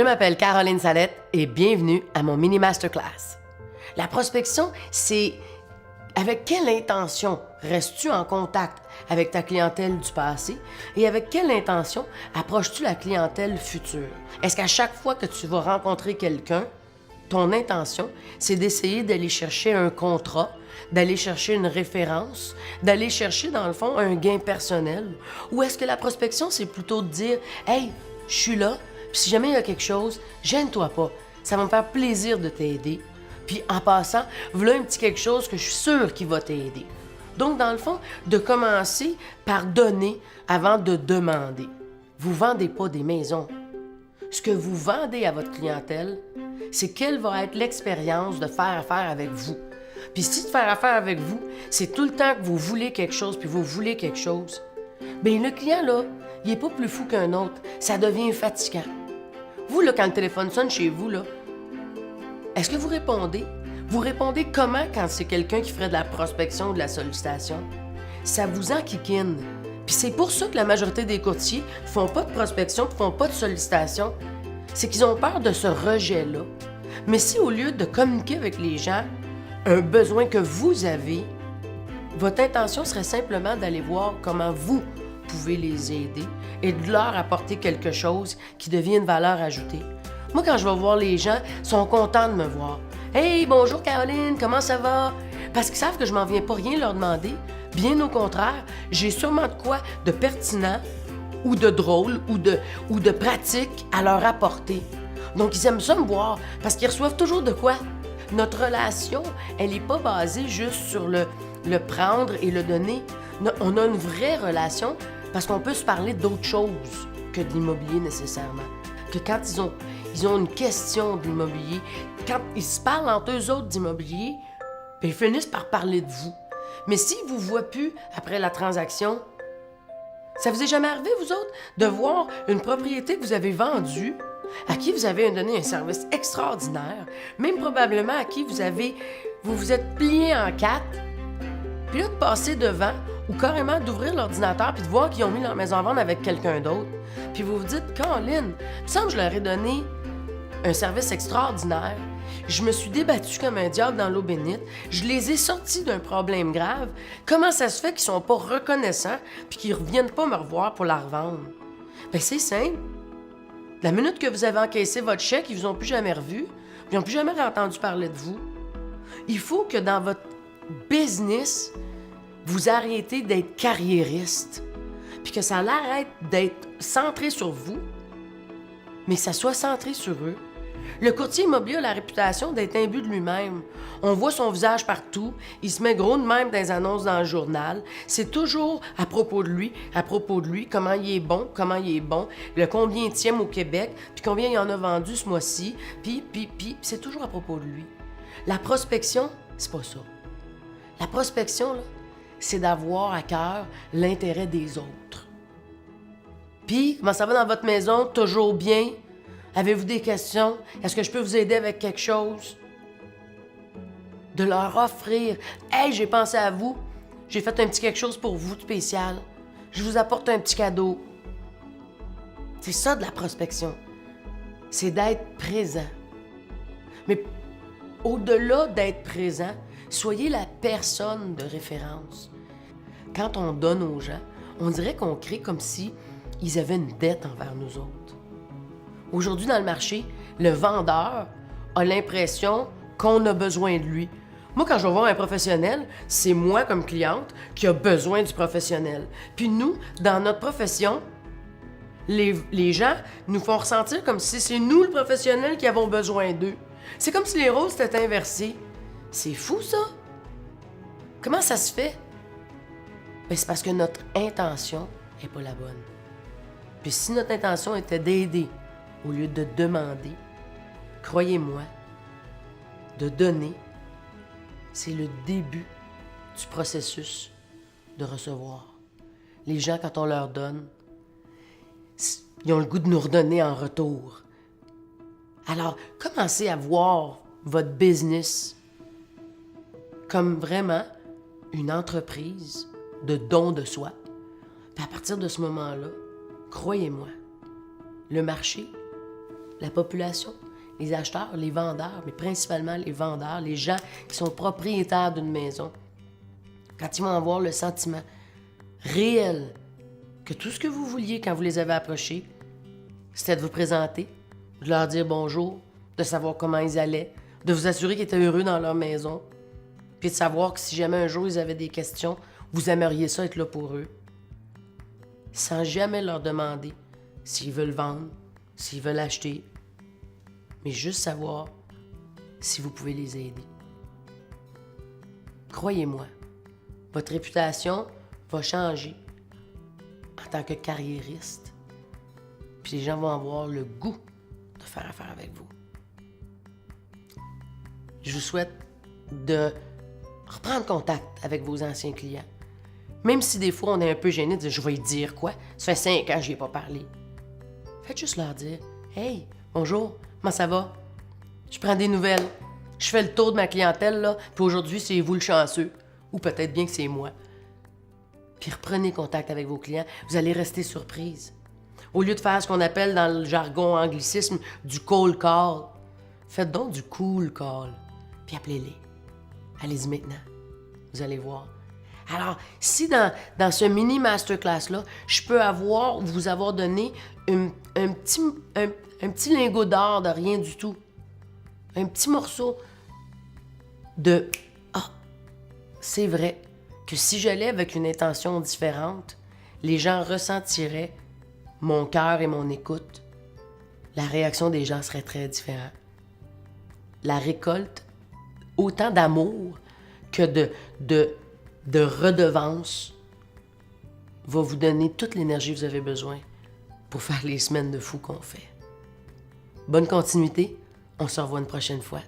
m'appelle Caroline Salette et bienvenue à mon mini masterclass. La prospection, c'est avec quelle intention restes-tu en contact avec ta clientèle du passé et avec quelle intention approches-tu la clientèle future? Est-ce qu'à chaque fois que tu vas rencontrer quelqu'un, ton intention, c'est d'essayer d'aller chercher un contrat, d'aller chercher une référence, d'aller chercher, dans le fond, un gain personnel? Ou est-ce que la prospection, c'est plutôt de dire « Hey, je suis là, puis si jamais il y a quelque chose, gêne-toi pas, ça va me faire plaisir de t'aider. Puis en passant, voilà un petit quelque chose que je suis sûre qu'il va t'aider. » Donc, dans le fond, de commencer par donner avant de demander. Vous ne vendez pas des maisons. Ce que vous vendez à votre clientèle, c'est quelle va être l'expérience de faire affaire avec vous. Puis si de faire affaire avec vous, c'est tout le temps que vous voulez quelque chose, puis vous voulez quelque chose, bien le client, là, il n'est pas plus fou qu'un autre. Ça devient fatigant. Vous, là, quand le téléphone sonne chez vous, là, est-ce que vous répondez? Vous répondez comment quand c'est quelqu'un qui ferait de la prospection ou de la sollicitation? Ça vous enquiquine. Puis c'est pour ça que la majorité des courtiers font pas de prospection, font pas de sollicitation. C'est qu'ils ont peur de ce rejet-là. Mais si au lieu de communiquer avec les gens, un besoin que vous avez, votre intention serait simplement d'aller voir comment vous pouvez les aider et de leur apporter quelque chose qui devient une valeur ajoutée. Moi, quand je vais voir les gens, ils sont contents de me voir. « Hey, bonjour Caroline, comment ça va? » Parce qu'ils savent que je m'en viens pas rien leur demander. Bien au contraire, j'ai sûrement de quoi de pertinent ou de drôle ou de pratique à leur apporter. Donc, ils aiment ça me voir parce qu'ils reçoivent toujours de quoi. Notre relation, elle n'est pas basée juste sur le prendre et le donner. On a une vraie relation parce qu'on peut se parler d'autre chose que de l'immobilier nécessairement. Que quand ils ont une question de l'immobilier, quand ils se parlent entre eux autres d'immobilier, bien, ils finissent par parler de vous. Mais s'ils ne vous voient plus après la transaction, ça vous est jamais arrivé, vous autres, de voir une propriété que vous avez vendue, à qui vous avez donné un service extraordinaire, même probablement à qui vous vous êtes plié en quatre, puis là, de passer devant ou carrément d'ouvrir l'ordinateur puis de voir qu'ils ont mis leur maison en vente avec quelqu'un d'autre. Puis vous vous dites, Caroline, il me semble que je leur ai donné un service extraordinaire. Je me suis débattue comme un diable dans l'eau bénite. Je les ai sortis d'un problème grave. Comment ça se fait qu'ils sont pas reconnaissants puis qu'ils reviennent pas me revoir pour la revendre? Bien, c'est simple. La minute que vous avez encaissé votre chèque, ils vous ont plus jamais revu, ils n'ont plus jamais entendu parler de vous. Il faut que dans votre business, vous arrêtez d'être carriériste, puis que ça arrête d'être centré sur vous, mais que ça soit centré sur eux. Le courtier immobilier a la réputation d'être imbu de lui-même. On voit son visage partout, il se met gros de même dans les annonces dans le journal. C'est toujours à propos de lui, comment il est bon, le combienième au Québec, puis combien il en a vendu ce mois-ci, puis c'est toujours à propos de lui. La prospection, c'est pas ça. La prospection, là, c'est d'avoir à cœur l'intérêt des autres. Puis, comment ça va dans votre maison? Toujours bien? Avez-vous des questions? Est-ce que je peux vous aider avec quelque chose? De leur offrir. « Hey, j'ai pensé à vous. J'ai fait un petit quelque chose pour vous de spécial. Je vous apporte un petit cadeau. » C'est ça de la prospection. C'est d'être présent. Mais au-delà d'être présent, soyez la personne de référence. Quand on donne aux gens, on dirait qu'on crée comme si ils avaient une dette envers nous autres. Aujourd'hui, dans le marché, le vendeur a l'impression qu'on a besoin de lui. Moi, quand je vais voir un professionnel, c'est moi, comme cliente, qui a besoin du professionnel. Puis nous, dans notre profession, les gens nous font ressentir comme si c'est nous, le professionnel, qui avons besoin d'eux. C'est comme si les rôles s'étaient inversés. C'est fou, ça! Comment ça se fait? Bien, c'est parce que notre intention n'est pas la bonne. Puis si notre intention était d'aider au lieu de demander, croyez-moi, de donner, c'est le début du processus de recevoir. Les gens, quand on leur donne, ils ont le goût de nous redonner en retour. Alors, commencez à voir votre business comme vraiment une entreprise de don de soi. Puis à partir de ce moment-là, croyez-moi, le marché la population, les acheteurs, les vendeurs, mais principalement les vendeurs, les gens qui sont propriétaires d'une maison, quand ils vont avoir le sentiment réel que tout ce que vous vouliez quand vous les avez approchés, c'était de vous présenter, de leur dire bonjour, de savoir comment ils allaient, de vous assurer qu'ils étaient heureux dans leur maison, puis de savoir que si jamais un jour ils avaient des questions, vous aimeriez ça être là pour eux, sans jamais leur demander s'ils veulent vendre, s'ils veulent acheter, mais juste savoir si vous pouvez les aider. Croyez-moi, votre réputation va changer en tant que carriériste, puis les gens vont avoir le goût de faire affaire avec vous. Je vous souhaite de reprendre contact avec vos anciens clients. Même si des fois on est un peu gêné de dire « je vais y dire quoi? Ça fait 5 ans que je n'y ai pas parlé. » Faites juste leur dire « Hey, bonjour, comment ça va? Je prends des nouvelles. Je fais le tour de ma clientèle, là, puis aujourd'hui, c'est vous le chanceux. Ou peut-être bien que c'est moi. » Puis reprenez contact avec vos clients. Vous allez rester surprise. Au lieu de faire ce qu'on appelle dans le jargon anglicisme du cold call, faites donc du cool call. Puis appelez-les. Allez-y maintenant. Vous allez voir. Alors, si dans ce mini masterclass-là, je peux vous avoir donné un petit lingot d'or de rien du tout, un petit morceau de « Ah, c'est vrai que si j'allais avec une intention différente, les gens ressentiraient mon cœur et mon écoute. La réaction des gens serait très différente. La récolte, autant d'amour que de redevance, va vous donner toute l'énergie que vous avez besoin pour faire les semaines de fou qu'on fait. Bonne continuité, on se revoit une prochaine fois.